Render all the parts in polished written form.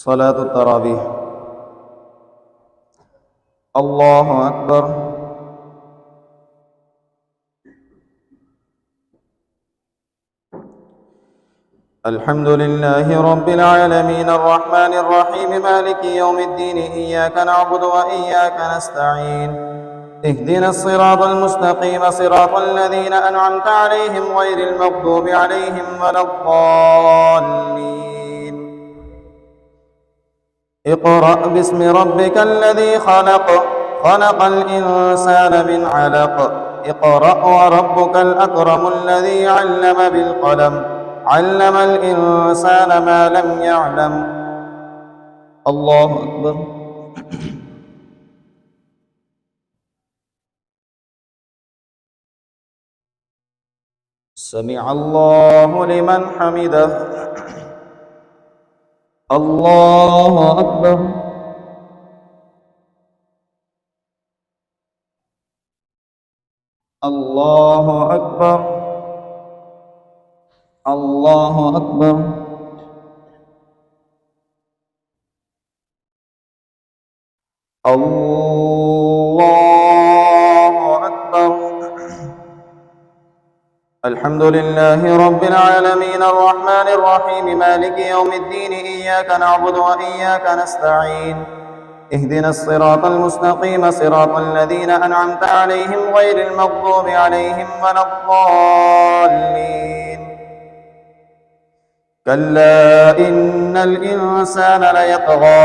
صلاة التراويح. الله أكبر. الحمد لله رب العالمين الرحمن الرحيم مالك يوم الدين إياك نعبد وإياك نستعين اهدنا الصراط المستقيم صراط الذين أنعمت عليهم غير المغضوب عليهم ولا الضالين. اقرأ باسم ربك الذي خلق خلق الإنسان من علق اقرأ وربك الأكرم الذي علم بالقلم علم الإنسان ما لم يعلم. الله أكبر. سمع الله لمن حمده. الله أكبر. الله أكبر. الله أكبر. الله أكبر. الحمد لله رب العالمين الرحمن الرحيم مالك يوم الدين إياك نعبد وإياك نستعين اهدنا الصراط المستقيم صراط الذين أنعمت عليهم غير المغضوب عليهم ولا الضالين. كلا إن الإنسان ليطغى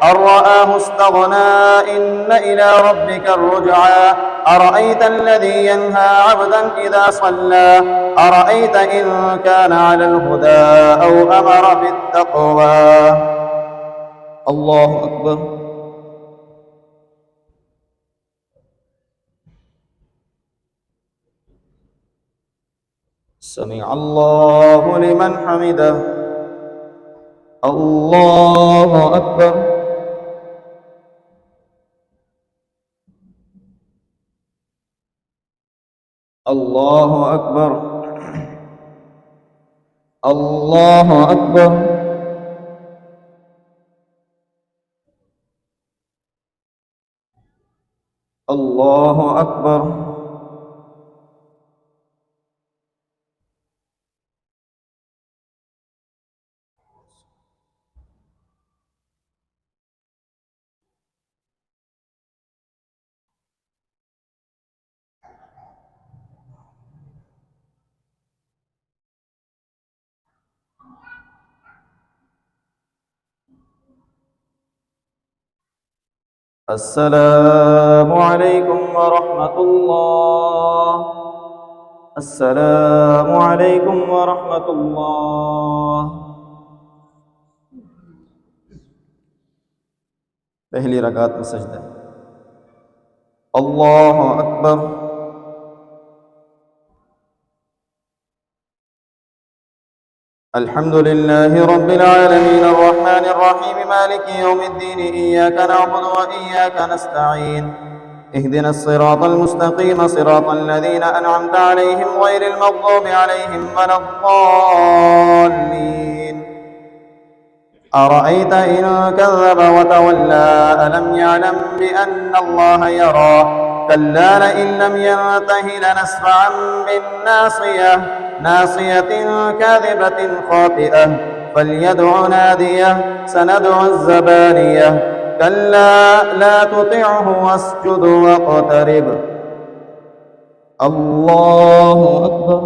أن رآه استغنى إن إلى ربك الرجعى أرأيت الذي ينهى عبدا إذا صلى أرأيت إن كان على الهدى أو أمر بالتقوى. الله أكبر. سمع الله لمن حمده. الله أكبر. الله أكبر. الله أكبر. الله أكبر. السلام عليكم ورحمة الله. السلام عليكم ورحمة الله. पहली रकात में सजदा। अल्लाह अकबर। الحمد لله رب العالمين الرحمن الرحيم مالك يوم الدين إياك نعبد وإياك نستعين اهدنا الصراط المستقيم صراط الذين أنعمت عليهم غير المغضوب عليهم ولا الضالين. أرأيت إن كذب وتولى ألم يعلم بأن الله يرى كلا لئن لم ينته لنسفعا بالناصية ناصية كاذبة خاطئة فليدع ناديه سندع الزبانية كلا لا تطعه واسجد واقترب. الله أكبر.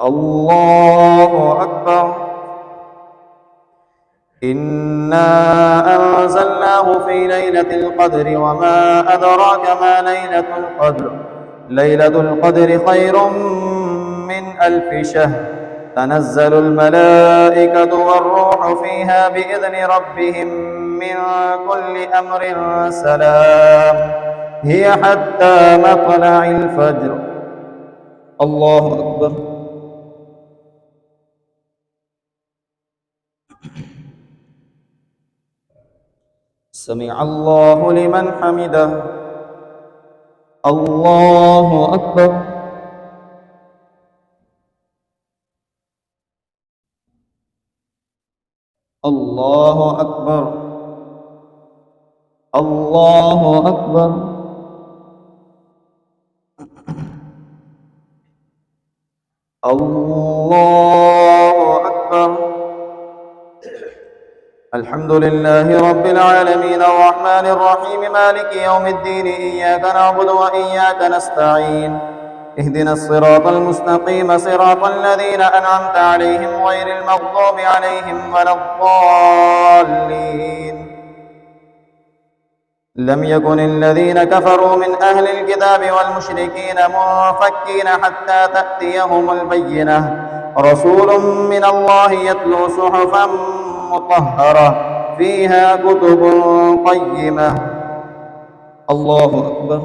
الله أكبر. إنا أنزلناه في ليلة القدر وما أدراك ما ليلة القدر ليلة القدر خير من 1000 شهر تنزل الملائكة والروح فيها بإذن ربهم من كل أمر سلام هي حتى مطلع الفجر. الله أكبر. سمع الله لمن حمده. الله أكبر. الله أكبر. الله أكبر. الله أكبر. الحمد لله رب العالمين الرحمن الرحيم مالك يوم الدين إياك نعبد وإياك نستعين اهدنا الصراط المستقيم صراط الذين أنعمت عليهم غير المغضوب عليهم ولا الضالين. لم يكن الذين كفروا من أهل الكتاب والمشركين منفكين حتى تأتيهم البينة رسول من الله يتلو صحفا مطهرة فيها كتب قيمة. الله أكبر.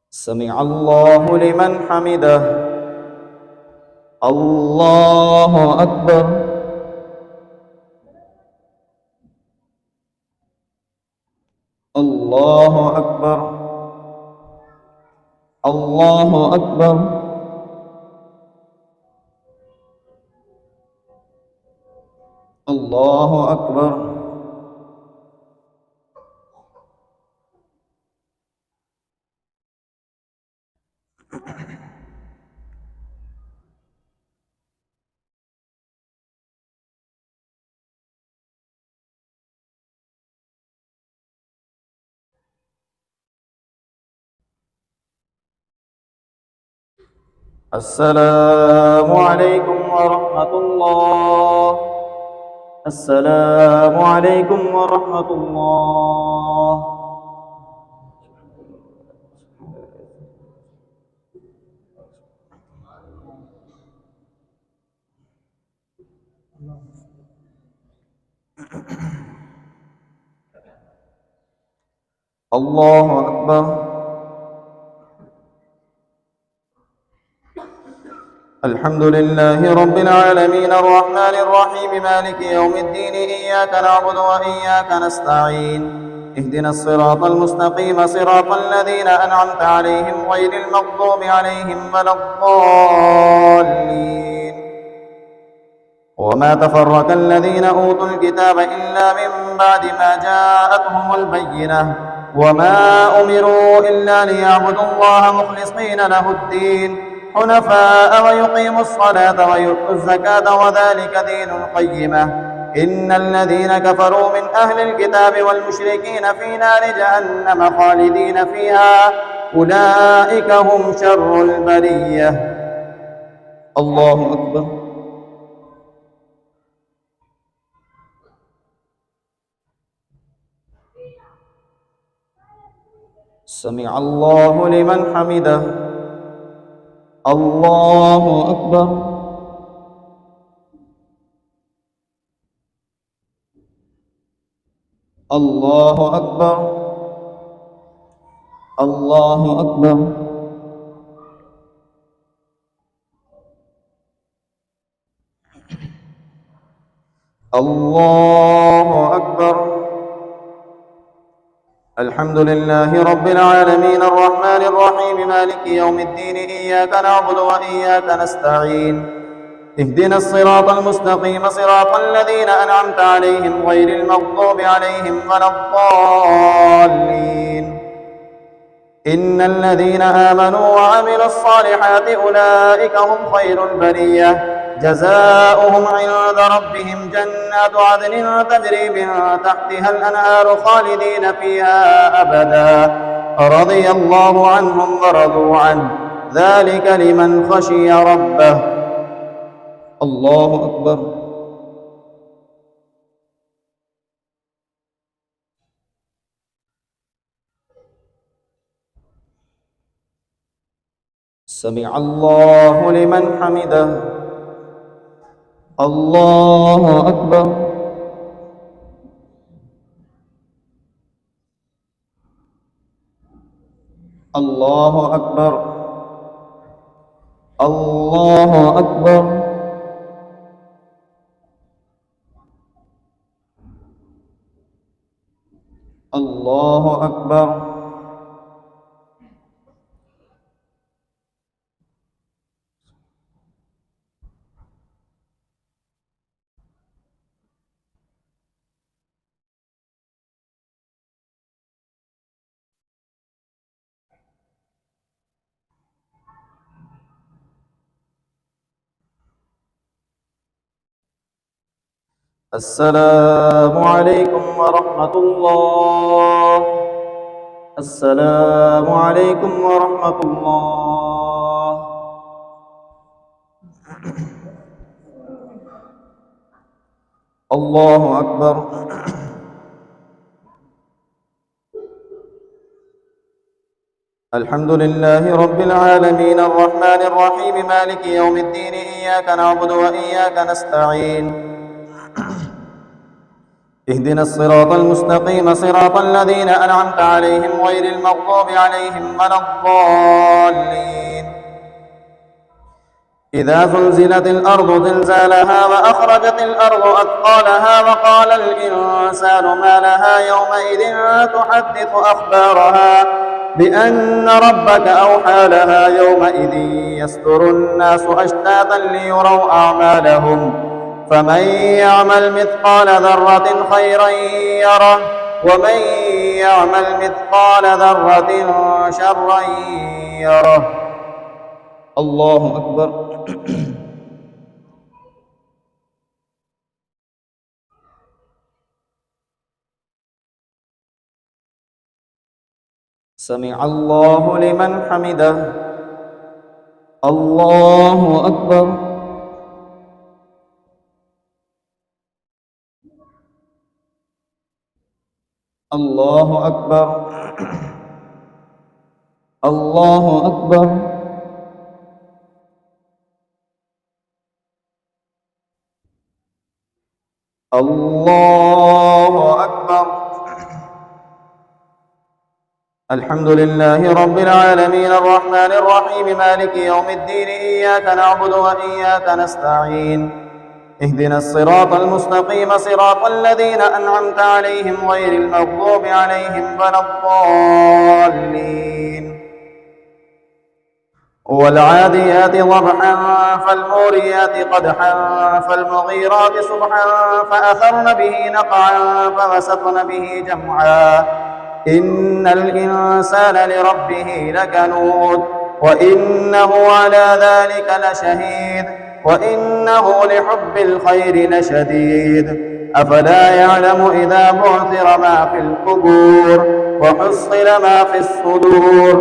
سمع الله لمن حمده. الله أكبر. الله أكبر. الله أكبر. الله أكبر. السلام عليكم ورحمة الله. السلام عليكم ورحمة الله. الله أكبر. الحمد لله رب العالمين الرحمن الرحيم مالك يوم الدين إياك نعبد وإياك نستعين اهدنا الصراط المستقيم صراط الذين أنعمت عليهم غير المغضوب عليهم ولا الضالين. وما تفرق الذين أوتوا الكتاب إلا من بعد ما جاءتهم البينة وما أمروا إلا ليعبدوا الله مخلصين له الدين حنفاء ويقيموا الصلاة ويؤتوا الزكاة وذلك دين القيمة إن الذين كفروا من أهل الكتاب والمشركين في نار جهنم خالدين فيها أولئك هم شر البرية. الله أكبر. سمع الله لمن حمده. الله أكبر. الله أكبر. الله أكبر. الله أكبر. الحمد لله رب العالمين الرحمن الرحيم مالك يوم الدين إياك نعبد وإياك نستعين اهدنا الصراط المستقيم صراط الذين أنعمت عليهم غير المغضوب عليهم ولا الضالين. إن الذين آمنوا وعملوا الصالحات أولئك هم خير البرية جزاؤهم عند ربهم جنات عدن تجري من تحتها الأنهار خالدين فيها أبدا رضي الله عنهم ورضوا عنه ذلك لمن خشي ربه. الله أكبر. سمع الله لمن حمده. الله أكبر. الله أكبر. الله أكبر. الله أكبر. السلام عليكم ورحمة الله. السلام عليكم ورحمة الله. الله أكبر. الحمد لله رب العالمين الرحمن الرحيم مالك يوم الدين إياك نعبد وإياك نستعين اهدنا الصراط المستقيم صراط الذين أنعمت عليهم غير المغضوب عليهم ولا الضالين. إذا زلزلت الأرض زلزالها وأخرجت الأرض أثقالها وقال الإنسان ما لها يومئذ تحدث أخبارها بأن ربك أوحى لها يومئذ يصدر الناس أشتاتا ليروا أعمالهم فمن يعمل مثقال ذرة خيرا يره ومن يعمل مثقال ذرة شرا يره. الله أكبر. سمع الله لمن حمده. الله أكبر. الله أكبر. الله أكبر. الله أكبر. الحمد لله رب العالمين الرحمن الرحيم مالك يوم الدين إياك نعبد وإياك نستعين اهدنا الصراط المستقيم صراط الذين أنعمت عليهم غير المغضوب عليهم ولا الضالين. والعاديات ضبحا فالموريات قدحا فالمغيرات صبحا فأثرن به نقعا فوسطن به جمعا إن الإنسان لربه لكنود وإنه على ذلك لشهيد وإنه لحب الخير لشديد أفلا يعلم إذا بعثر ما في القبور وحصل ما في الصدور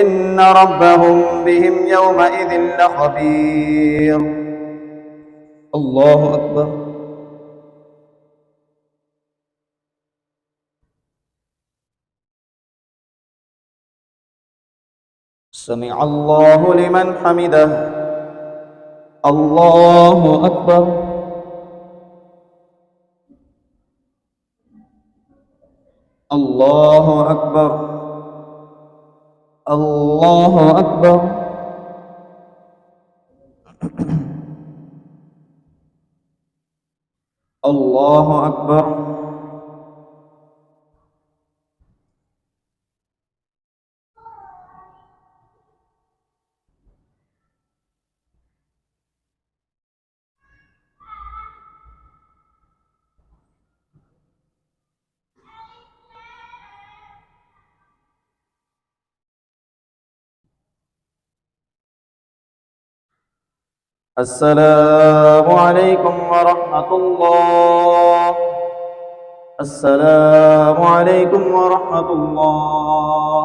إن ربهم بهم يومئذ لخبير. الله أكبر. سمع الله لمن حمده. الله أكبر. الله أكبر. الله أكبر. الله أكبر. السلام عليكم ورحمة الله. السلام عليكم ورحمة الله.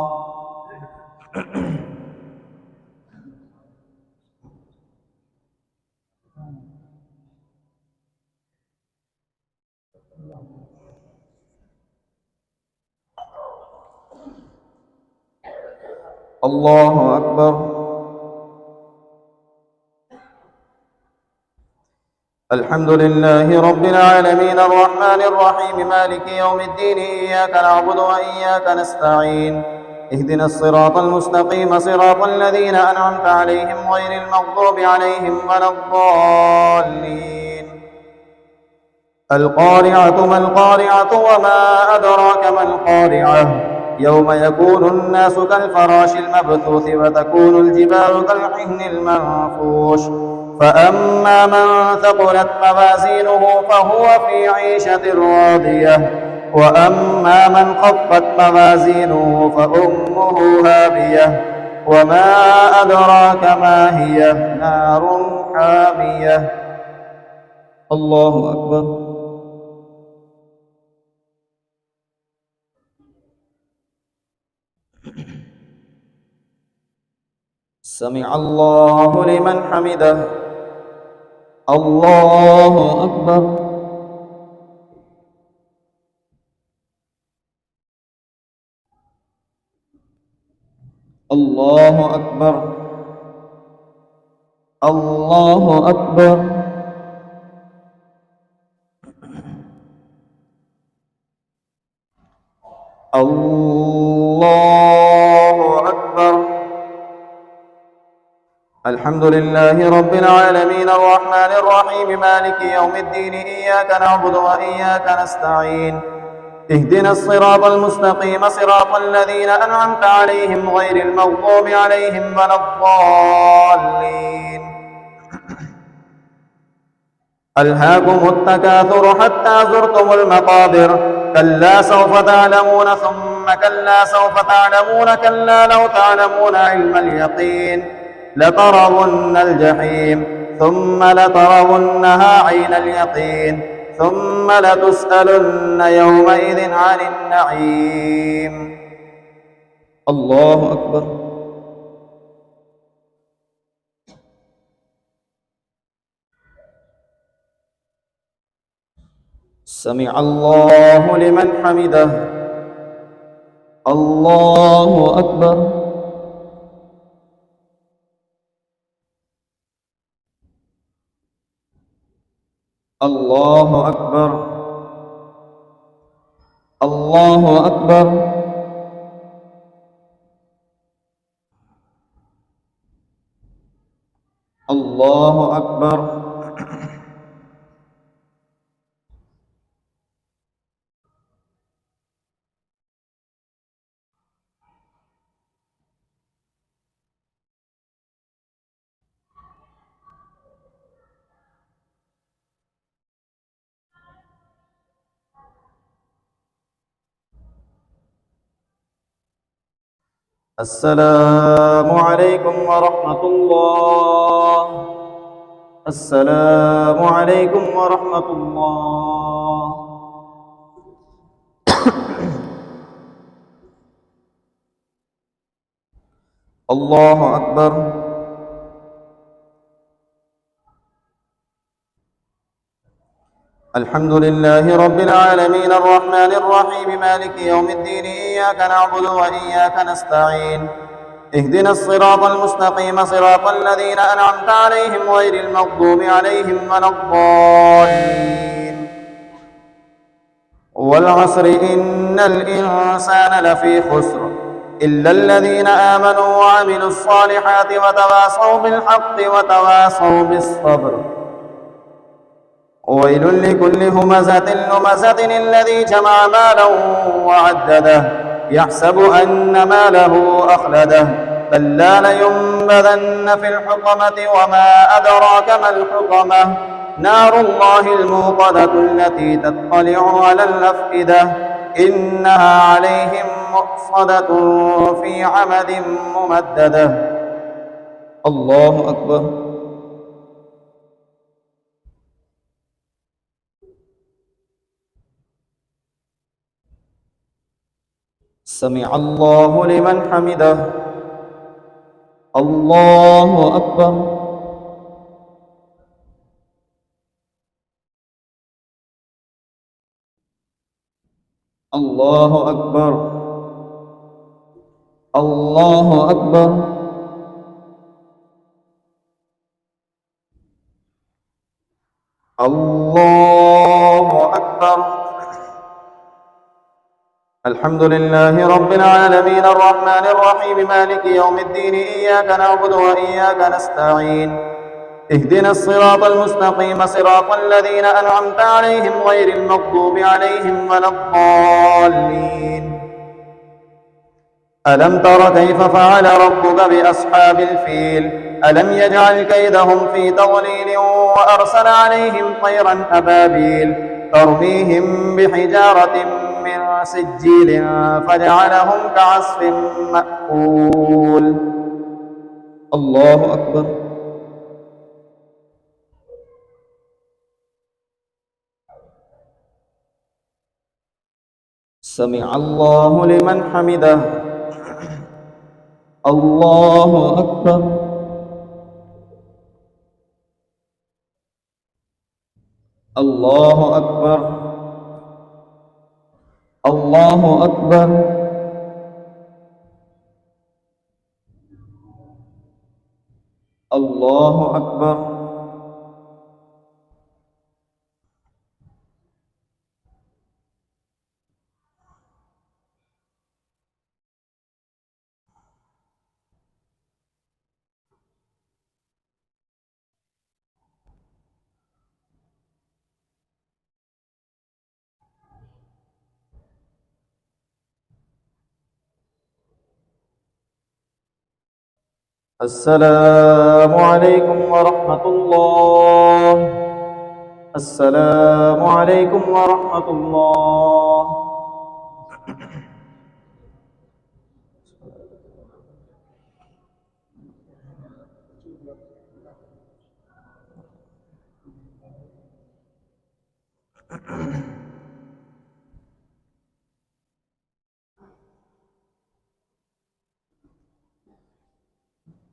الله أكبر. الحمد لله رب العالمين الرحمن الرحيم مالك يوم الدين إياك نعبد وإياك نستعين اهدنا الصراط المستقيم صراط الذين أنعمت عليهم غير المغضوب عليهم ولا الضالين. القارعة ما القارعة وما أدراك ما القارعة يوم يكون الناس كالفراش المبثوث وتكون الجبال كالعهن المنفوش فأما من ثقلت موازينه فهو في عيشة راضية وأما من خفت موازينه فأمه هاوية وما أدراك ما هي نار حامية. الله أكبر. سمع الله لمن حمده. الله أكبر. الله أكبر. الله أكبر. الله أكبر. الحمد لله رب العالمين الرحمن الرحيم مالك يوم الدين إياك نعبد وإياك نستعين اهدنا الصراط المستقيم صراط الذين أنعمت عليهم غير المغضوب عليهم ولا الضالين. ألهاكم التكاثر حتى زرتم المقابر كلا سوف تعلمون ثم كلا سوف تعلمون كلا لو تعلمون علم اليقين لترون الجحيم ثم لترونها عين اليقين ثم لتسألن يومئذ عن النعيم. الله أكبر. سمع الله لمن حمده. الله أكبر. الله أكبر. الله أكبر. الله أكبر. السلام عليكم ورحمة الله. السلام عليكم ورحمة الله. الله أكبر. الحمد لله رب العالمين الرحمن الرحيم مالك يوم الدين إياك نعبد وإياك نستعين اهدنا الصراط المستقيم صراط الذين أنعمت عليهم غير المغضوب عليهم ولا الضالين. والعصر إن الإنسان لفي خسر إلا الذين آمنوا وعملوا الصالحات وتواصوا بالحق وتواصوا بالصبر. ويل لكل همزة لمزة الذي جمع مالا وعدده يحسب أن ماله أخلده كلا لينبذن في الحطمة وما أدراك ما الحطمة نار الله الموقدة التي تطلع على الأفئدة إنها عليهم مؤصدة في عمد ممددة. الله أكبر. سمع الله لمن حمده. الله أكبر. الله أكبر. الله أكبر. الله أكبر. الحمد لله رب العالمين الرحمن الرحيم مالك يوم الدين إياك نعبد وإياك نستعين اهدنا الصراط المستقيم صراط الذين أنعمت عليهم غير المغضوب عليهم ولا الضالين. ألم تر كيف فعل ربك بأصحاب الفيل ألم يجعل كيدهم في تضليل وأرسل عليهم طيرا أبابيل ترميهم بحجارة من سجيل فجعلهم كعصف مأكول. الله أكبر. سمع الله لمن حمده. الله أكبر. الله أكبر. الله أكبر. الله أكبر. السلام عليكم ورحمة الله. السلام عليكم ورحمة الله.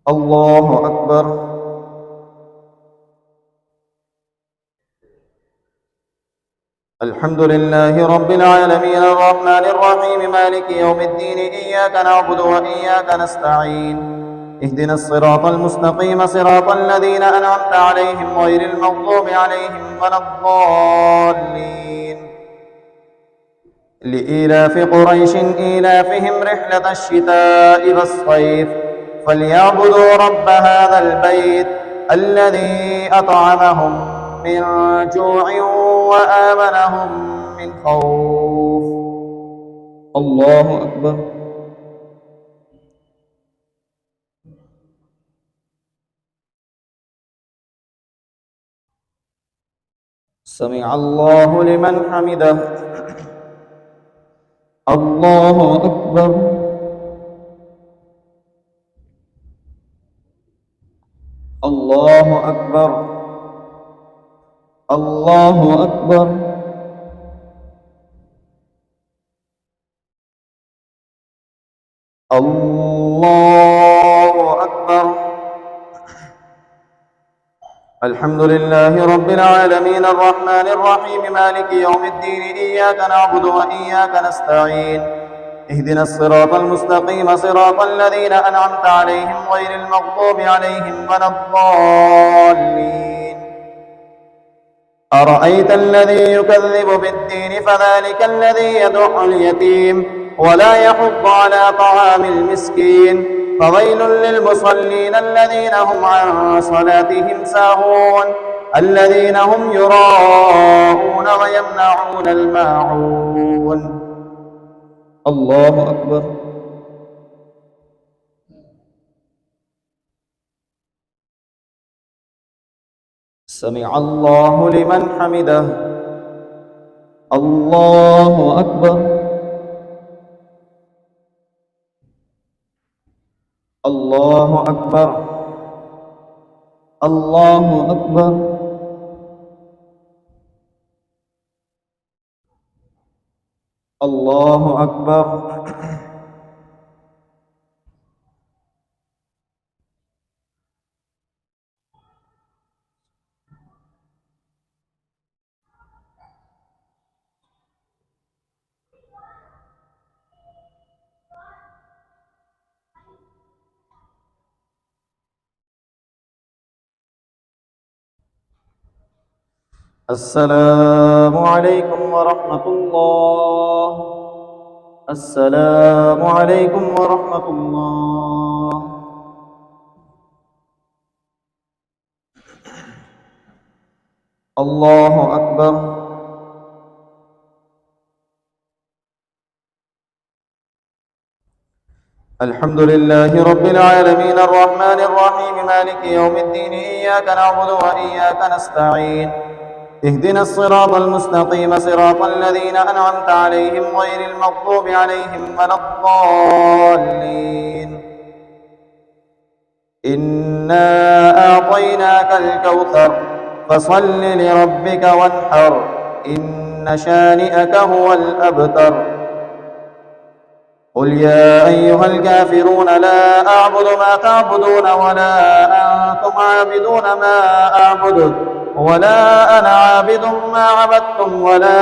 الله أكبر. الحمد لله رب العالمين الرحمن الرحيم مالك يوم الدين إياك نعبد وإياك نستعين اهدنا الصراط المستقيم صراط الذين أنعمت عليهم غير المغضوب عليهم ولا الضالين. لإيلاف قريش إيلافهم رحلة الشتاء والصيف فليعبدوا رب هذا البيت الذي أطعمهم من جوع وآمنهم من خوف. الله أكبر. سمع الله لمن حمده. الله أكبر. الله أكبر. الله أكبر. الله أكبر. الحمد لله رب العالمين الرحمن الرحيم مالك يوم الدين إياك نعبد وإياك نستعين اهدنا الصراط المستقيم صراط الذين أنعمت عليهم غير المغضوب عليهم ولا الضالين. أرأيت الذي يكذب بالدين فذلك الذي يدع اليتيم ولا يحض على طعام المسكين فويل للمصلين الذين هم عن صلاتهم ساهون الذين هم يراءون ويمنعون الماعون. الله أكبر. سمع الله لمن حمده. الله أكبر. الله أكبر. الله أكبر. الله أكبر. السلام عليكم ورحمة الله. السلام عليكم ورحمة الله. الله أكبر. الحمد لله رب العالمين الرحمن الرحيم مالك يوم الدين إياك نعبد وإياك نستعين اهدنا الصراط المستقيم صراط الذين أنعمت عليهم غير المغضوب عليهم ولا الضالين. إنا أعطيناك الكوثر فصل لربك وانحر إن شانئك هو الأبتر. قل يا أيها الكافرون لا أعبد ما تعبدون ولا أنتم عابدون ما أعبد ولا أنا عابد ما عبدتم ولا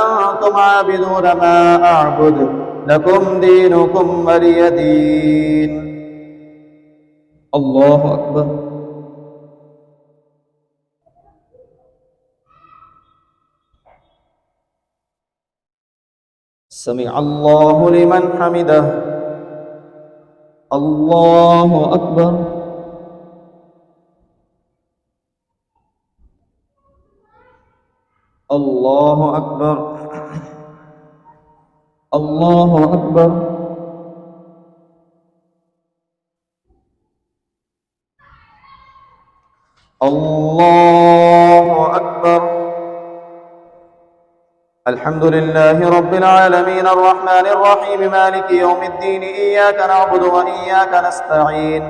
أنتم عابدون ما أعبد لكم دينكم ولي دين. الله أكبر. سمع الله لمن حمده. الله أكبر. الله أكبر. الله أكبر. الله أكبر. الحمد لله رب العالمين الرحمن الرحيم مالك يوم الدين إياك نعبد وإياك نستعين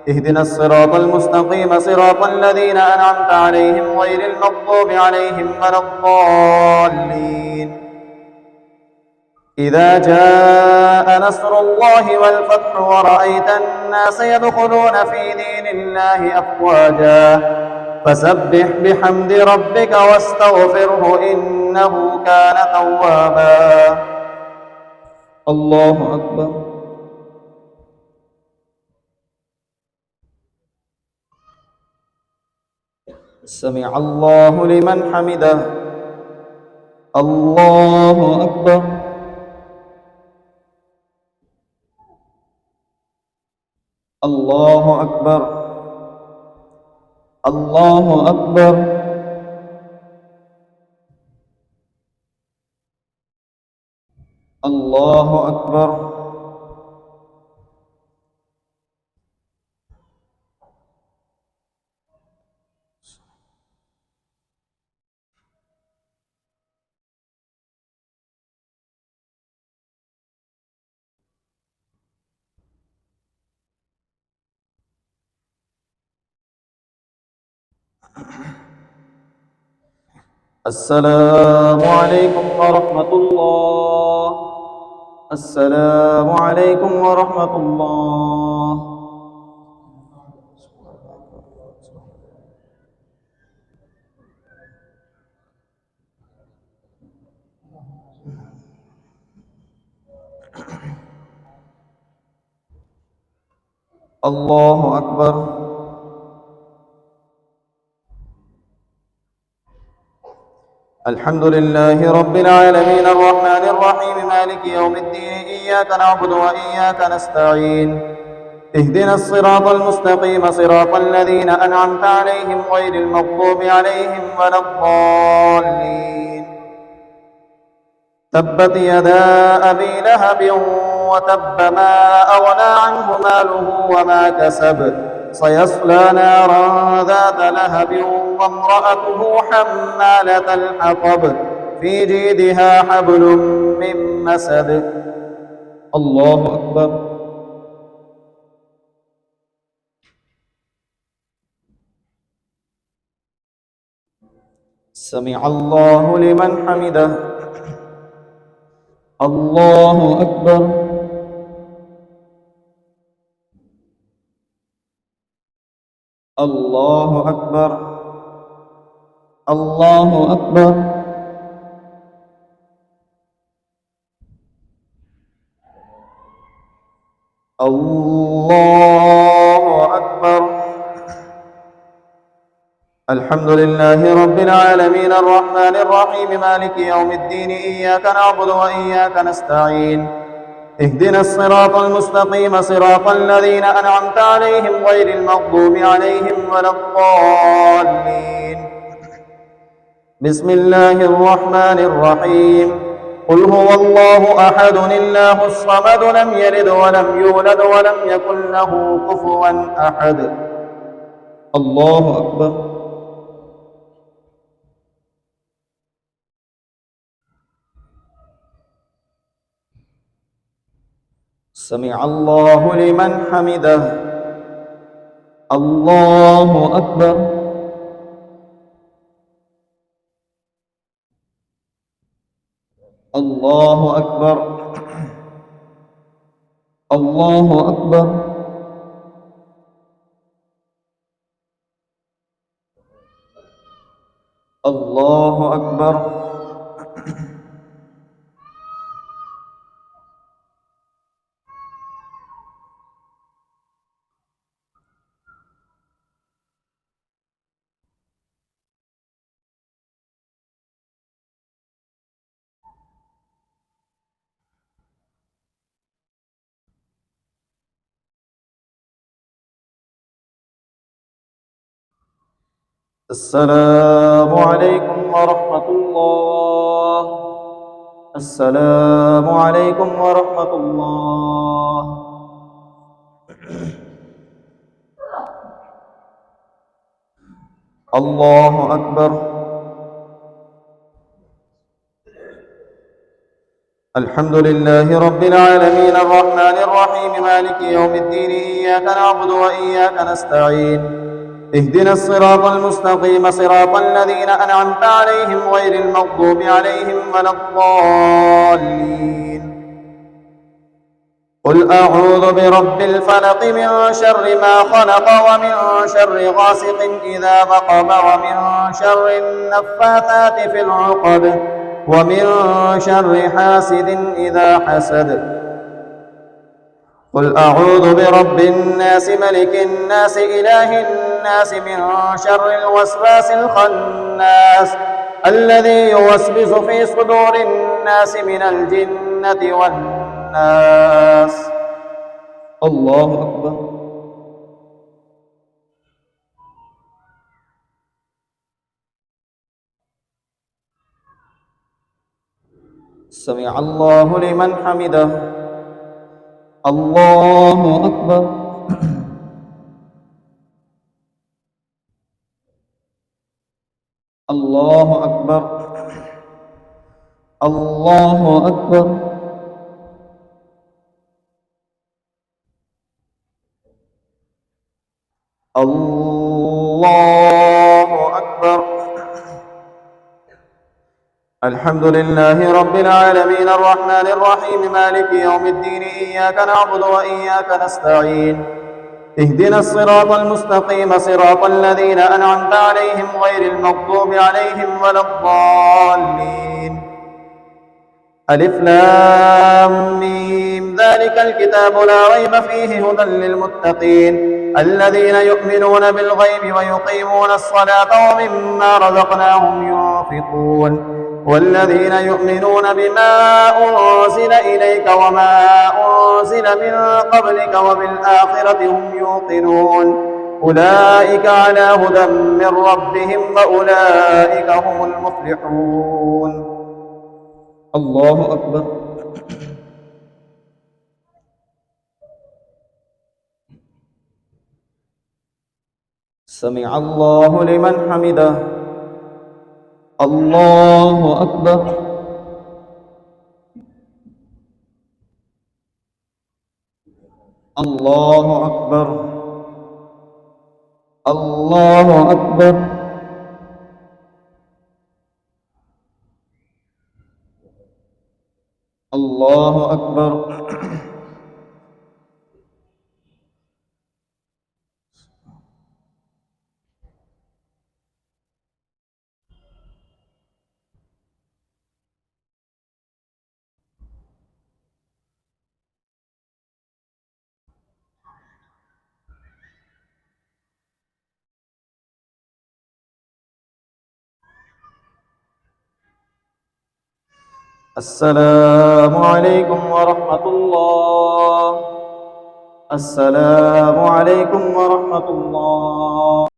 اهدنا الصراط المستقيم صراط الذين أنعمت عليهم غير المغضوب عليهم ولا الضالين. إذا جاء نصر الله والفتح ورأيت الناس يدخلون في دين الله أفواجا فسبح بحمد ربك واستغفره إنه كان توابا. الله أكبر. سمع الله لمن حمده. الله أكبر. الله أكبر. الله أكبر. الله أكبر. السلام عليكم ورحمة الله. السلام عليكم ورحمة الله. الله أكبر. الحمد لله رب العالمين الرحمن الرحيم مالك يوم الدين إياك نعبد وإياك نستعين اهدنا الصراط المستقيم صراط الذين أنعمت عليهم غير المغضوب عليهم ولا الضالين. تبت يدا أبي لهب وتب ما أغنى عنه ماله وما كسب سيصلى نارا ذات لهب وامرأته حمالة الحطب في جيدها حبل من مسد. الله أكبر. سمع الله لمن حمده. الله أكبر. الله أكبر. الله أكبر. الله أكبر. الحمد لله رب العالمين الرحمن الرحيم مالك يوم الدين إياك نعبد وإياك نستعين اهدنا الصراط المستقيم صراط الذين أنعمت عليهم غير المغضوب عليهم ولا الضالين. بسم الله الرحمن الرحيم قل هو الله أحد الله الصمد لم يلد ولم يولد ولم يكن له كفوا أحد. الله أكبر. سمع الله لمن حمده. الله أكبر. الله أكبر. الله أكبر. الله أكبر. السلام عليكم ورحمة الله. السلام عليكم ورحمة الله. الله أكبر. الحمد لله رب العالمين الرحمن الرحيم مالك يوم الدين إياك نعبد وإياك نستعين اهدنا الصراط المستقيم صراط الذين أنعمت عليهم غير المغضوب عليهم ولا الضالين. قل أعوذ برب الفلق من شر ما خلق ومن شر غاسق إذا وقب ومن شر النفاثات في العقد ومن شر حاسد إذا حسد. قل أعوذ برب الناس ملك الناس إله الناس من شر الوسواس الخناس الذي يوسوس في صدور الناس من الجنة والناس. الله أكبر. سمع الله لمن حمده. الله أكبر. الله أكبر. الله أكبر. الله أكبر. الحمد لله رب العالمين الرحمن الرحيم مالك يوم الدين إياك نعبد وإياك نستعين اهدنا الصراط المستقيم صراط الذين أنعمت عليهم غير المغضوب عليهم ولا الضالين. ألف لام ميم ذلك الكتاب لا ريب فيه هدى للمتقين الذين يؤمنون بالغيب ويقيمون الصلاة ومما رزقناهم ينفقون والذين يؤمنون بما أنزل إليك وما أنزل من قبلك وبالآخرة هم يوقنون أولئك على هدى من ربهم وأولئك هم المفلحون. الله أكبر. سمع الله لمن حمده. الله أكبر. الله أكبر. الله أكبر. الله أكبر. السلام عليكم ورحمة الله. السلام عليكم ورحمة الله.